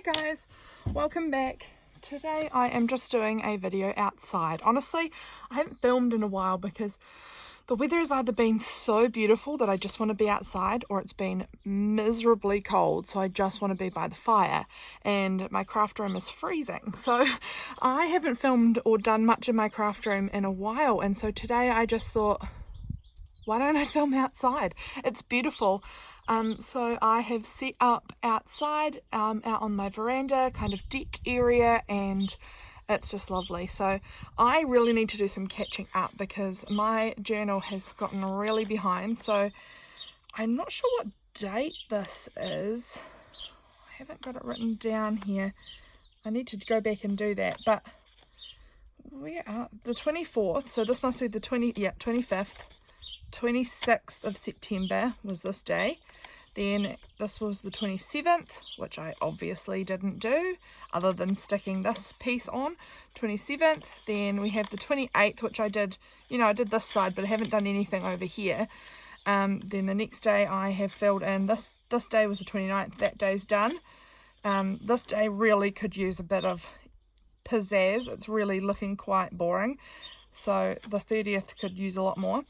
guys, welcome back. Today I am just doing a video outside. Honestly, I haven't filmed in a while because the weather has either been so beautiful that I just want to be outside, or it's been miserably cold, so I just want to be by the fire, and my craft room is freezing. So I haven't filmed or done much in my craft room in a while, and so today I just thought, why don't I film outside? It's beautiful. So I have set up outside, out on my veranda, kind of deck area, and it's just lovely. So I really need to do some catching up because my journal has gotten really behind. So I'm not sure what date this is. I haven't got it written down here. I need to go back and do that. But where are the 24th? So this must be the 25th. 26th of September was this day. Then this was the 27th, which I obviously didn't do other than sticking this piece on. 27th. Then we have the 28th, which I did, I did this side, but I haven't done anything over here. Then the next day I have filled in, this day was the 29th, that day's done. This day really could use a bit of pizzazz. It's really looking quite boring. So the 30th could use a lot more.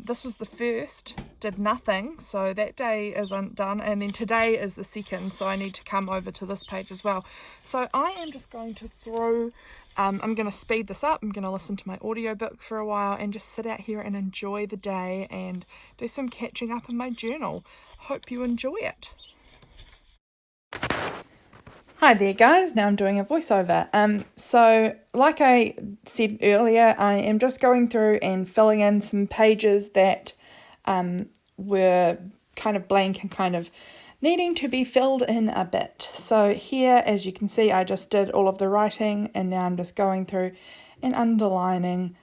This was the first, did nothing, so that day isn't done, and then today is the second, so I need to come over to this page as well. So I am just going to I'm going to speed this up. I'm going to listen to my audiobook for a while and just sit out here and enjoy the day and do some catching up in my journal. Hope you enjoy it. Hi there guys, now I'm doing a voiceover. So like I said earlier, I am just going through and filling in some pages that were kind of blank and kind of needing to be filled in a bit. So here, as you can see, I just did all of the writing and now I'm just going through and underlining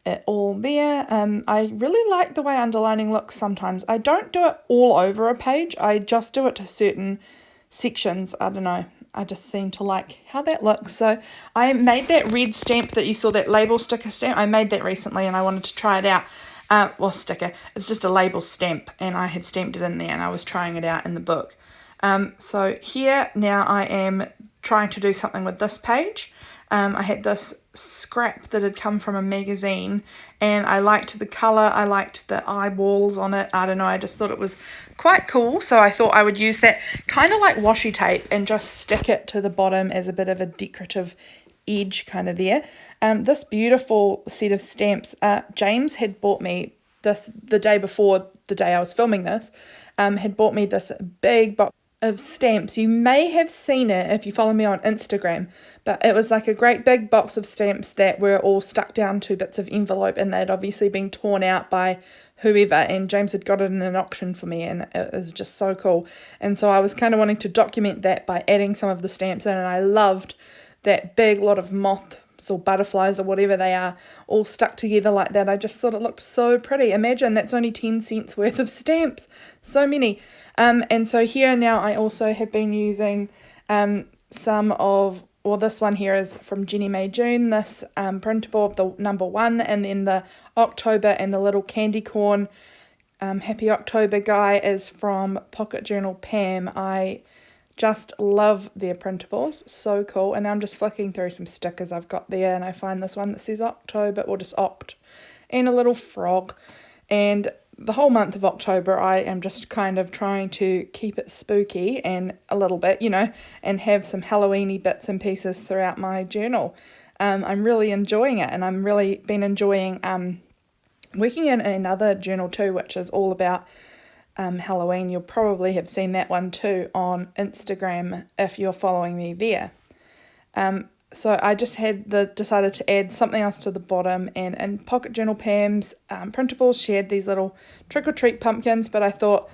it all there. I really like the way underlining looks sometimes. I don't do it all over a page, I just do it to certain sections. I don't know. I just seem to like how that looks. So I made that red stamp that you saw, that label sticker stamp. I made that recently and I wanted to try it out. Well, sticker. It's just a label stamp and I had stamped it in there and I was trying it out in the book. So here now I am trying to do something with this page. I had this scrap that had come from a magazine and I liked the colour, I liked the eyeballs on it, I don't know, I just thought it was quite cool, so I thought I would use that kind of like washi tape and just stick it to the bottom as a bit of a decorative edge kind of there. This beautiful set of stamps, James had bought me this the day before the day I was filming this, had bought me this big box of stamps. You may have seen it if you follow me on Instagram, but it was like a great big box of stamps that were all stuck down to bits of envelope and they'd obviously been torn out by whoever, and James had got it in an auction for me and it was just so cool. And so I was kind of wanting to document that by adding some of the stamps in, and I loved that big lot of moths or butterflies or whatever they are all stuck together like that. I just thought it looked so pretty. Imagine that's only 10 cents worth of stamps, so many. And so here now I also have been using some of, well, this one here is from JenniesMaeJune, this printable of the number 1, and then the October and the little candy corn Happy October guy is from Pocket Journal Pam. I just love their printables, so cool. And I'm just flicking through some stickers I've got there and I find this one that says October, or just Oct, and a little frog. And the whole month of October I am just kind of trying to keep it spooky and a little bit, and have some Halloween-y bits and pieces throughout my journal. I'm really enjoying it, and I'm really been enjoying working in another journal too, which is all about Halloween. You'll probably have seen that one too on Instagram if you're following me there. So I just decided to add something else to the bottom, and in Pocket Journal Pam's printables she had these little trick-or-treat pumpkins, but I thought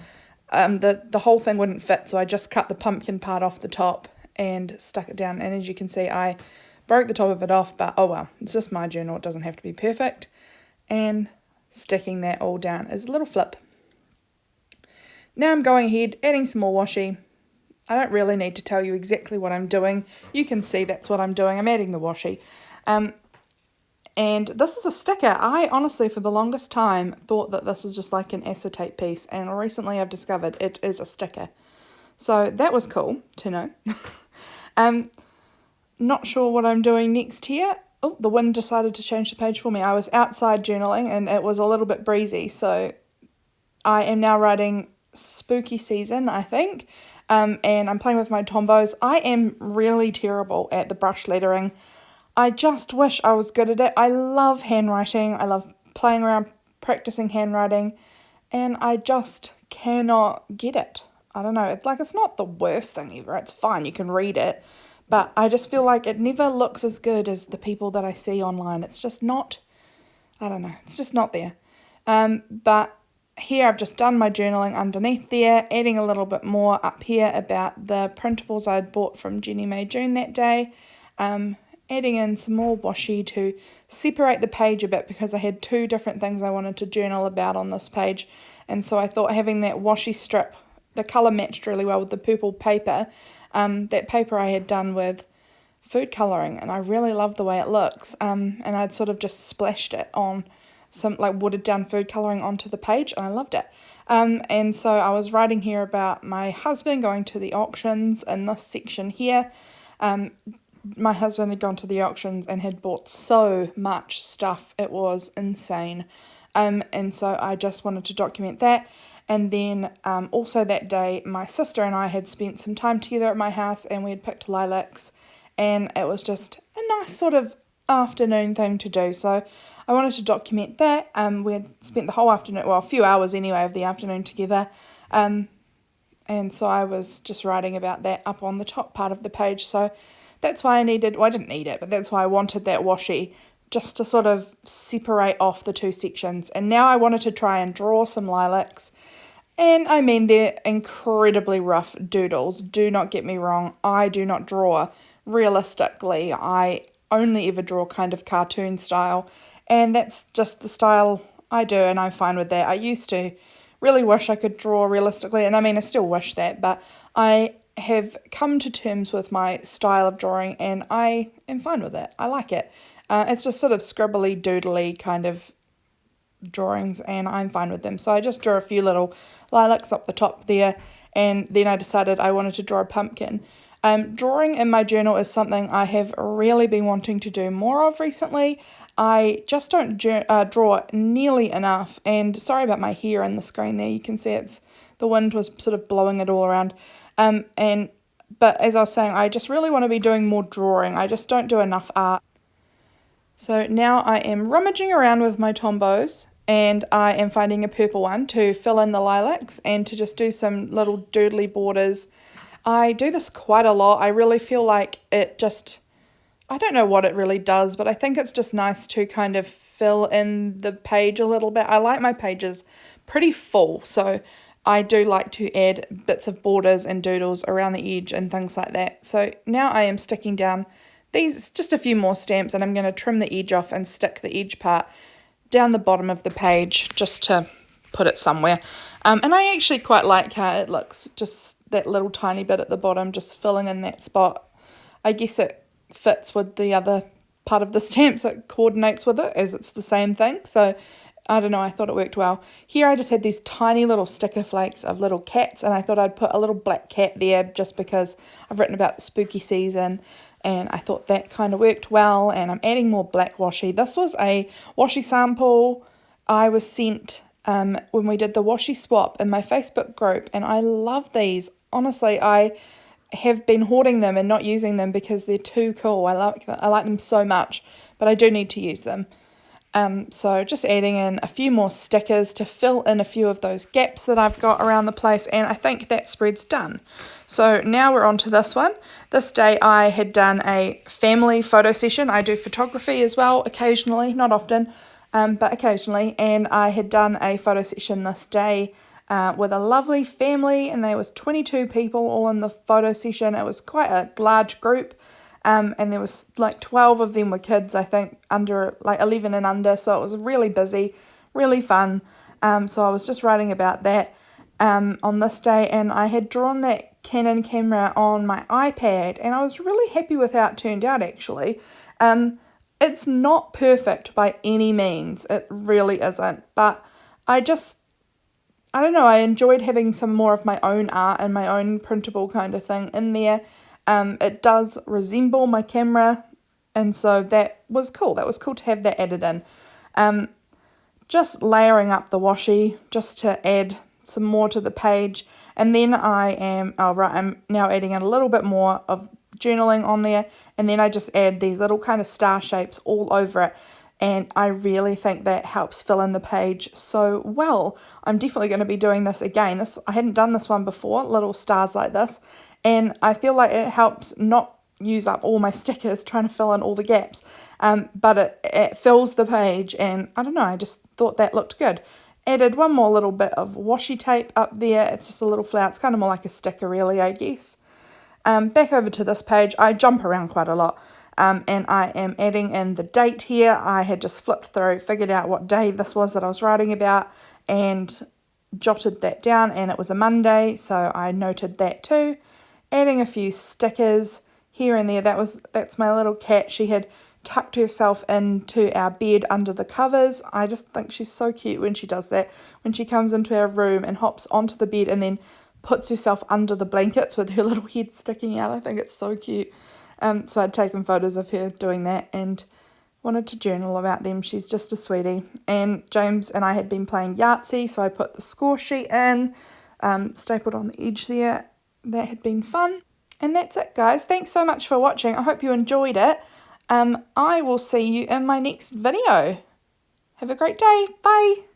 the whole thing wouldn't fit, so I just cut the pumpkin part off the top and stuck it down, and as you can see I broke the top of it off, but oh well, it's just my journal, it doesn't have to be perfect. And sticking that all down is a little flip. Now I'm going ahead, adding some more washi. I don't really need to tell you exactly what I'm doing. You can see that's what I'm doing. I'm adding the washi. And this is a sticker. I honestly, for the longest time, thought that this was just like an acetate piece. And recently I've discovered it is a sticker. So that was cool to know. Not sure what I'm doing next here. Oh, the wind decided to change the page for me. I was outside journaling and it was a little bit breezy, so I am now writing spooky season, I think, and I'm playing with my Tombos. I am really terrible at the brush lettering. I just wish I was good at it. I love handwriting. I love playing around, practicing handwriting, and I just cannot get it. I don't know. It's not the worst thing ever. It's fine. You can read it. But I just feel like it never looks as good as the people that I see online. It's just not, I don't know, it's just not there. But here I've just done my journaling underneath there, adding a little bit more up here about the printables I'd bought from JenniesMaeJune that day. Adding in some more washi to separate the page a bit because I had two different things I wanted to journal about on this page. And so I thought having that washi strip, the colour matched really well with the purple paper. That paper I had done with food colouring, and I really love the way it looks. And I'd sort of just splashed it on some watered down food colouring onto the page, and I loved it. And so I was writing here about my husband going to the auctions in this section here. My husband had gone to the auctions and had bought so much stuff, it was insane. And so I just wanted to document that. And then also that day, my sister and I had spent some time together at my house and we had picked lilacs, and it was just a nice sort of afternoon thing to do. So I wanted to document that. We had spent the whole afternoon, well, a few hours anyway of the afternoon together. And so I was just writing about that up on the top part of the page. So that's why I didn't need it, but that's why I wanted that washi, just to sort of separate off the two sections. And now I wanted to try and draw some lilacs. And I mean, they're incredibly rough doodles. Do not get me wrong. I do not draw realistically. I only ever draw kind of cartoon style. And that's just the style I do, and I'm fine with that. I used to really wish I could draw realistically. And I mean, I still wish that, but I have come to terms with my style of drawing and I am fine with it. I like it. It's just sort of scribbly, doodly kind of drawings, and I'm fine with them. So I just drew a few little lilacs up the top there, and then I decided I wanted to draw a pumpkin. Drawing in my journal is something I have really been wanting to do more of recently. I just don't draw nearly enough, and sorry about my hair in the screen there. You can see the wind was sort of blowing it all around. But as I was saying, I just really want to be doing more drawing. I just don't do enough art. So now I am rummaging around with my Tombos, and I am finding a purple one to fill in the lilacs and to just do some little doodly borders. I do this quite a lot. I really feel like it just, I don't know what it really does, but I think it's just nice to kind of fill in the page a little bit. I like my pages pretty full, so I do like to add bits of borders and doodles around the edge and things like that. So now I am sticking down these, just a few more stamps, and I'm going to trim the edge off and stick the edge part down the bottom of the page just to put it somewhere. And I actually quite like how it looks, just that little tiny bit at the bottom, just filling in that spot. I guess it fits with the other part of the stamps, it coordinates with it as it's the same thing. So I don't know, I thought it worked well. Here I just had these tiny little sticker flakes of little cats, and I thought I'd put a little black cat there just because I've written about the spooky season, and I thought that kind of worked well. And I'm adding more black washi. This was a washi sample I was sent when we did the washi swap in my Facebook group, and I love these. Honestly, I have been hoarding them and not using them because they're too cool. I like them so much, but I do need to use them. So just adding in a few more stickers to fill in a few of those gaps that I've got around the place, and I think that spread's done. So now we're on to this one. This day I had done a family photo session. I do photography as well occasionally, not often, but occasionally, and I had done a photo session this day with a lovely family, and there was 22 people all in the photo session. It was quite a large group. And there was 12 of them were kids, I think, under 11 and under, so it was really busy, really fun. So I was just writing about that on this day, and I had drawn that Canon camera on my iPad, and I was really happy with how it turned out, actually. It's not perfect by any means, it really isn't, but I don't know, I enjoyed having some more of my own art and my own printable kind of thing in there. It does resemble my camera, and so that was cool. That was cool to have that added in. Just layering up the washi just to add some more to the page, and then I'm now adding in a little bit more of journaling on there, and then I just add these little kind of star shapes all over it, and I really think that helps fill in the page so well. I'm definitely going to be doing this again. I hadn't done this one before, little stars like this, and I feel like it helps not use up all my stickers trying to fill in all the gaps, but it fills the page, and I don't know, I just thought that looked good. Added one more little bit of washi tape up there. It's just a little flower. It's kind of more like a sticker really, I guess. Back over to this page, I jump around quite a lot, and I am adding in the date here. I had just flipped through, figured out what day this was that I was writing about, and jotted that down, and it was a Monday, so I noted that too. Adding a few stickers here and there. That's my little cat. She had tucked herself into our bed under the covers. I just think she's so cute when she does that. When she comes into our room and hops onto the bed and then puts herself under the blankets with her little head sticking out. I think it's so cute. So I'd taken photos of her doing that and wanted to journal about them. She's just a sweetie. And James and I had been playing Yahtzee, so I put the score sheet in, stapled on the edge there. That had been fun. And that's it, guys. Thanks so much for watching. I hope you enjoyed it. I will see you in my next video. Have a great day. Bye.